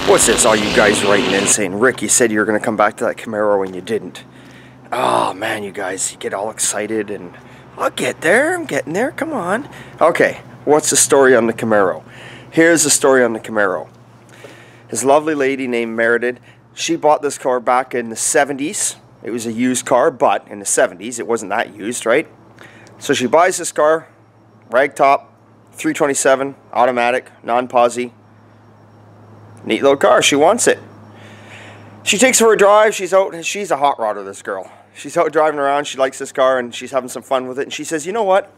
What's this, all you guys writing in saying, Rick, you said you were going to come back to that Camaro and you didn't. Oh man, you guys, you get all excited and I'll get there, I'm getting there, come on. Okay, what's the story on the Camaro? Here's the story on the Camaro. This lovely lady named Meredith, she bought this car back in the 70s. It was a used car, but in the 70s, it wasn't that used, right? So she buys this car, ragtop, 327, automatic, non-posi. Neat little car, she wants it. She takes it for a drive, she's a hot rodder, this girl. She's out driving around, she likes this car, and she's having some fun with it, and she says, you know what?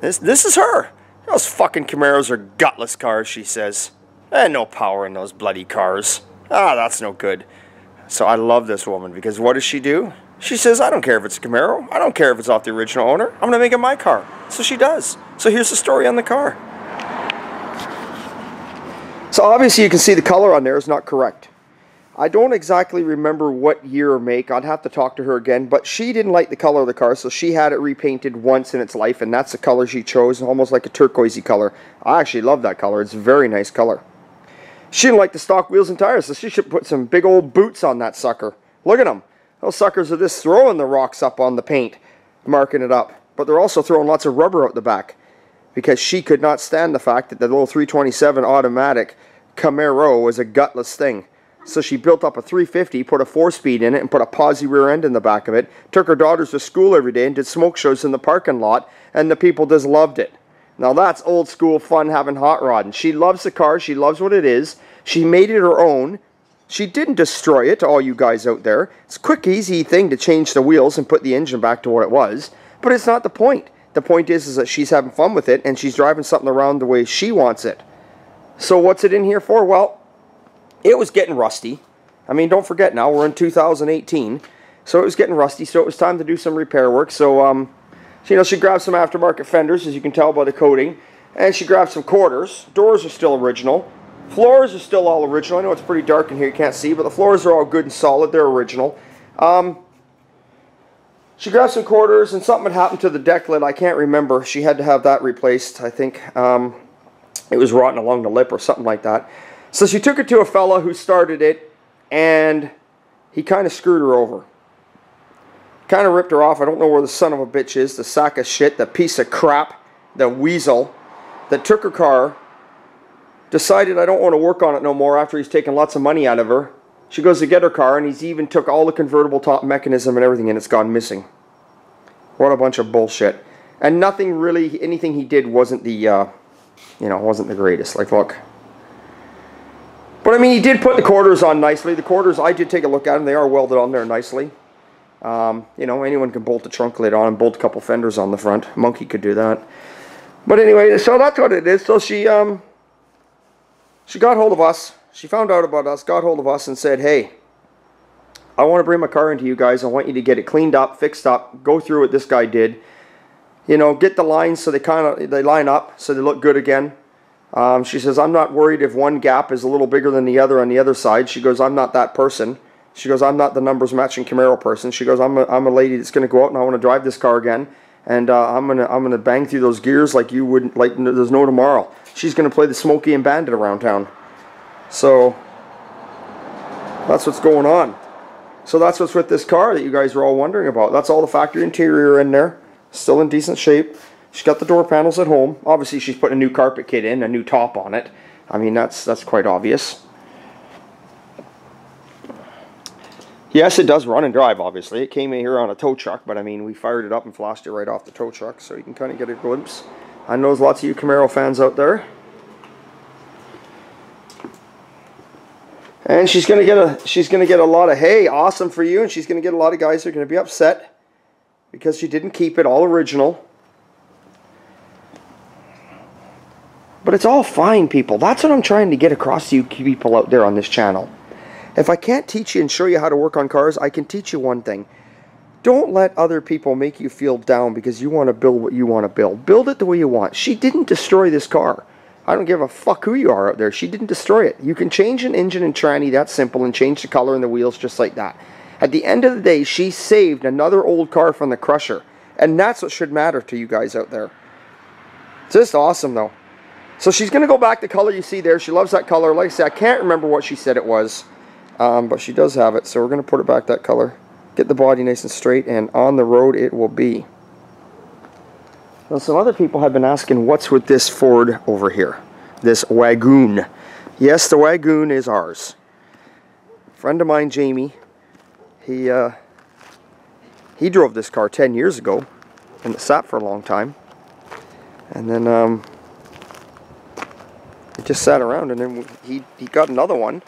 This is her. Those fucking Camaros are gutless cars, she says. There's no power in those bloody cars. Ah, that's no good. So I love this woman, because what does she do? She says, I don't care if it's a Camaro. I don't care if it's off the original owner. I'm going to make it my car. So she does. So here's the story on the car. So obviously you can see the color on there is not correct. I don't exactly remember what year or make. I'd have to talk to her again. But she didn't like the color of the car, so she had it repainted once in its life, and that's the color she chose, almost like a turquoisey color. I actually love that color. It's a very nice color. She didn't like the stock wheels and tires, so she should put some big old boots on that sucker. Look at them. Those suckers are just throwing the rocks up on the paint, marking it up. But they're also throwing lots of rubber out the back, because she could not stand the fact that the little 327 automatic Camaro was a gutless thing. So she built up a 350, put a 4-speed in it, and put a posi rear end in the back of it, took her daughters to school every day and did smoke shows in the parking lot, and the people just loved it. Now that's old school fun having hot rod, and she loves the car, she loves what it is, she made it her own, she didn't destroy it to all you guys out there. It's a quick, easy thing to change the wheels and put the engine back to what it was, but it's not the point. The point is that she's having fun with it, and she's driving something around the way she wants it. So what's it in here for? Well, it was getting rusty. I mean, don't forget now, we're in 2018. So it was getting rusty, so it was time to do some repair work. So, she grabbed some aftermarket fenders, as you can tell by the coating. And she grabbed some quarters. Doors are still original. Floors are still all original. I know it's pretty dark in here, you can't see, but the floors are all good and solid. They're original. She grabbed some quarters, and something had happened to the deck lid. I can't remember. She had to have that replaced, I think. It was rotten along the lip or something like that. So she took it to a fella who started it, and he kind of screwed her over. Kind of ripped her off. I don't know where the son of a bitch is, the sack of shit, the piece of crap, the weasel that took her car, decided I don't want to work on it no more after he's taken lots of money out of her. She goes to get her car, and he's even took all the convertible top mechanism and everything, and it's gone missing. What a bunch of bullshit. And nothing really, anything he did wasn't the, wasn't the greatest. Like, look. But I mean, he did put the quarters on nicely. The quarters, I did take a look at them. They are welded on there nicely. Anyone can bolt the trunk lid on and bolt a couple fenders on the front. Monkey could do that. But anyway, so that's what it is. So she got hold of us. She found out about us, got hold of us, and said, hey, I want to bring my car into you guys. I want you to get it cleaned up, fixed up, go through what this guy did. Get the lines so they line up, so they look good again. She says, I'm not worried if one gap is a little bigger than the other on the other side. She goes, I'm not that person. She goes, I'm not the numbers matching Camaro person. She goes, I'm a lady that's going to go out and I want to drive this car again, and I'm gonna bang through those gears like you wouldn't, like there's no tomorrow. She's going to play the Smokey and Bandit around town. So that's what's going on. So that's what's with this car that you guys are all wondering about. That's all the factory interior in there, still in decent shape. She's got the door panels at home. Obviously, she's putting a new carpet kit in, a new top on it. I mean, that's quite obvious. Yes, it does run and drive, obviously. It came in here on a tow truck, but I mean, we fired it up and flashed it right off the tow truck, so you can kind of get a glimpse. I know there's lots of you Camaro fans out there. And she's gonna get a lot of, hey, awesome for you, and she's gonna get a lot of guys that are gonna be upset because she didn't keep it all original. But it's all fine, people. That's what I'm trying to get across to you people out there on this channel. If I can't teach you and show you how to work on cars, I can teach you one thing. Don't let other people make you feel down because you want to build what you want to build. Build it the way you want. She didn't destroy this car. I don't give a fuck who you are out there. She didn't destroy it. You can change an engine and tranny, that's simple, and change the color and the wheels just like that. At the end of the day, she saved another old car from the crusher. And that's what should matter to you guys out there. It's just awesome, though. So she's going to go back the color you see there. She loves that color. Like I said, I can't remember what she said it was. But she does have it. So we're going to put it back that color. Get the body nice and straight. And on the road it will be. Now some other people have been asking what's with this Ford over here. This Wagon. Yes, the Wagon is ours. A friend of mine, Jamie, he drove this car 10 years ago. And it sat for a long time. And then it just sat around, and then he got another one,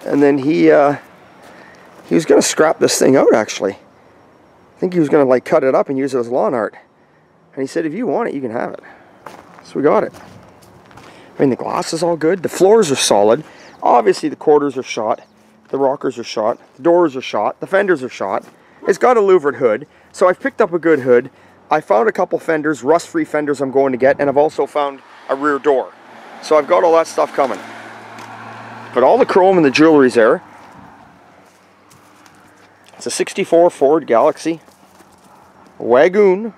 and then he was going to scrap this thing out, actually. I think he was going to like cut it up and use it as lawn art. And he said, if you want it, you can have it. So we got it. I mean, the glass is all good. The floors are solid. Obviously, the quarters are shot. The rockers are shot. The doors are shot. The fenders are shot. It's got a louvered hood. So I've picked up a good hood. I found a couple fenders, rust-free fenders I'm going to get, and I've also found a rear door. So I've got all that stuff coming. But all the chrome and the jewelry's there. It's a 64 Ford Galaxy Wagon.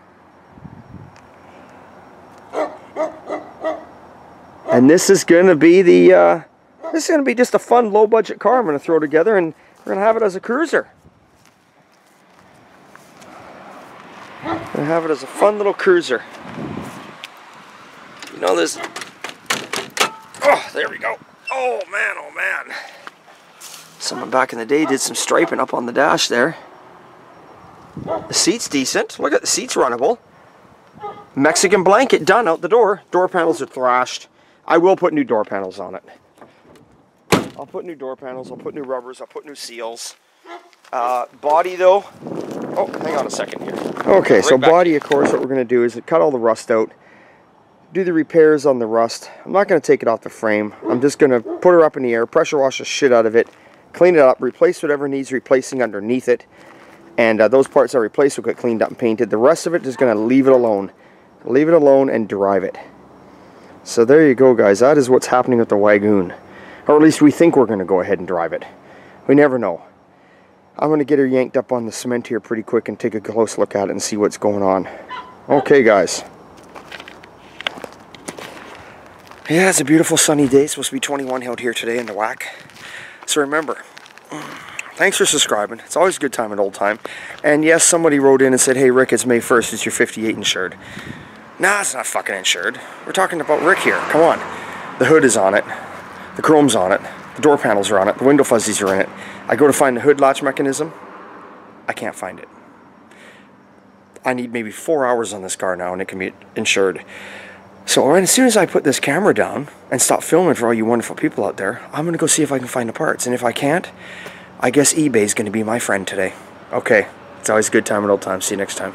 And this is going to be just a fun low-budget car I'm going to throw together, and we're going to have it as a cruiser. We're going to have it as a fun little cruiser. You know this. Oh, there we go. Oh man. Someone back in the day did some striping up on the dash there. The seat's decent. Look at the seat's runnable. Mexican blanket done out the door. Door panels are thrashed. I will put new door panels on it. I'll put new door panels. I'll put new rubbers. I'll put new seals. Body though. Oh, hang on a second here. Okay, so body, of course, what we're going to do is cut all the rust out. Do the repairs on the rust. I'm not going to take it off the frame. I'm just going to put her up in the air, pressure wash the shit out of it, clean it up, replace whatever needs replacing underneath it. And those parts I replaced will get cleaned up and painted. The rest of it, just going to leave it alone. Leave it alone and drive it. So there you go, guys. That is what's happening with the Wagon. Or at least we think we're going to go ahead and drive it. We never know. I'm going to get her yanked up on the cement here pretty quick and take a close look at it and see what's going on. Okay, guys. Yeah, it's a beautiful sunny day. It's supposed to be 21 out here today in the whack. So remember, thanks for subscribing. It's always a good time and old time. And yes, somebody wrote in and said, hey Rick, it's May 1st. It's your 58 insured. Nah, it's not fucking insured. We're talking about Rick here. Come on. The hood is on it. The chrome's on it. The door panels are on it. The window fuzzies are in it. I go to find the hood latch mechanism. I can't find it. I need maybe 4 hours on this car now and it can be insured. So as soon as I put this camera down and stop filming for all you wonderful people out there, I'm going to go see if I can find the parts. And if I can't, I guess eBay's going to be my friend today. Okay. It's always a good time and old time. See you next time.